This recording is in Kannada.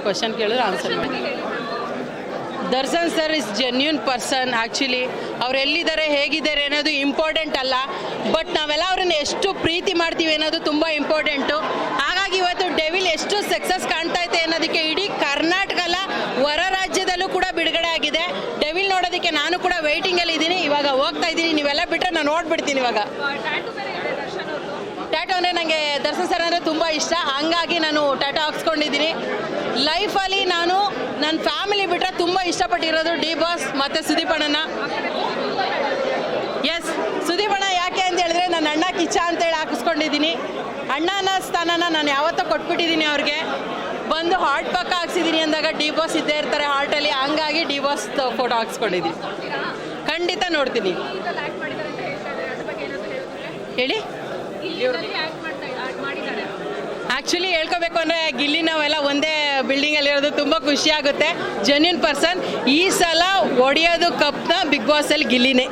ಕ್ವಶನ್ ಕೇಳಿದ್ರೆ ಆನ್ಸರ್ ಮಾಡಿ. Darshan sir is genuine person. Actually ಅವ್ರು ಎಲ್ಲಿದ್ದಾರೆ ಹೇಗಿದ್ದಾರೆ ಅನ್ನೋದು ಇಂಪಾರ್ಟೆಂಟ್ ಅಲ್ಲ, ಬಟ್ ನಾವೆಲ್ಲ ಅವ್ರನ್ನ ಎಷ್ಟು ಪ್ರೀತಿ ಮಾಡ್ತೀವಿ ಅನ್ನೋದು ತುಂಬ ಇಂಪಾರ್ಟೆಂಟು. ಹಾಗಾಗಿ ಇವತ್ತು ಡೆವಿಲ್ ಎಷ್ಟು ಸಕ್ಸಸ್ ಕಾಣ್ತಾ ಇದೆ ಅನ್ನೋದಕ್ಕೆ ಇಡೀ ಕರ್ನಾಟಕ ಅಲ್ಲ, ಹೊರ ರಾಜ್ಯದಲ್ಲೂ ಕೂಡ ಬಿಡುಗಡೆ ಆಗಿದೆ. ಡೆವಿಲ್ ನೋಡೋದಕ್ಕೆ ನಾನು ಕೂಡ ವೆಯ್ಟಿಂಗಲ್ಲಿ ಇದ್ದೀನಿ. ಇವಾಗ ಹೋಗ್ತಾ ಇದ್ದೀನಿ, ನೀವೆಲ್ಲ ಬಿಟ್ಟರೆ ನಾನು ನೋಡ್ಬಿಡ್ತೀನಿ. ಇವಾಗ ಟ್ಯಾಟೋ ಅಂದರೆ ನನಗೆ ದರ್ಶನ್ ಸರ್ ಅಂದರೆ ತುಂಬ ಇಷ್ಟ, ಹಂಗಾಗಿ ನಾನು ಟ್ಯಾಟೋ ಹಾಕ್ಸ್ಕೊಂಡಿದ್ದೀನಿ. ಲೈಫಲ್ಲಿ ನಾನು ನನ್ನ ಫ್ಯಾಮಿಲಿ ಬಿಟ್ಟರೆ ತುಂಬ ಇಷ್ಟಪಟ್ಟಿರೋದು ಡಿ ಬಾಸ್ ಮತ್ತು ಸುದೀಪ್ ಅಣ್ಣನ. ಎಸ್, ಸುದೀಪ್ ಅಣ್ಣ ಯಾಕೆ ಅಂತ ಹೇಳಿದ್ರೆ ನನ್ನ ಅಣ್ಣ ಕಿಚ್ಚ ಅಂತೇಳಿ ಹಾಕಿಸ್ಕೊಂಡಿದ್ದೀನಿ. ಅಣ್ಣನ ಸ್ಥಾನನ ನಾನು ಯಾವತ್ತೂ ಕೊಟ್ಬಿಟ್ಟಿದ್ದೀನಿ ಅವ್ರಿಗೆ. ಬಂದು ಹಾರ್ಟ್ ಪಕ್ಕ ಹಾಕ್ಸಿದ್ದೀನಿ ಅಂದಾಗ ಡಿ ಬಾಸ್ ಇದ್ದೇ ಇರ್ತಾರೆ ಹಾರ್ಟಲ್ಲಿ, ಹಂಗಾಗಿ ಡಿ ಬಾಸ್ ಫೋಟೋ ಹಾಕ್ಸ್ಕೊಂಡಿದ್ದೀನಿ. ಖಂಡಿತ ನೋಡ್ತೀನಿ. ಹೇಳಿ. ಆ್ಯಕ್ಚುಲಿ ಹೇಳ್ಕೋಬೇಕು ಅಂದರೆ ಗಿಲ್ಲಿ ನಾವೆಲ್ಲ ಒಂದೇ ಬಿಲ್ಡಿಂಗಲ್ಲಿರೋದು ತುಂಬ ಖುಷಿ ಆಗುತ್ತೆ. Genuine person. ಈ ಸಲ ಹೊಡೆಯೋದು ಕಪ್ನ ಬಿಗ್ ಬಾಸಲ್ಲಿ ಗಿಲ್ಲಿನೇ.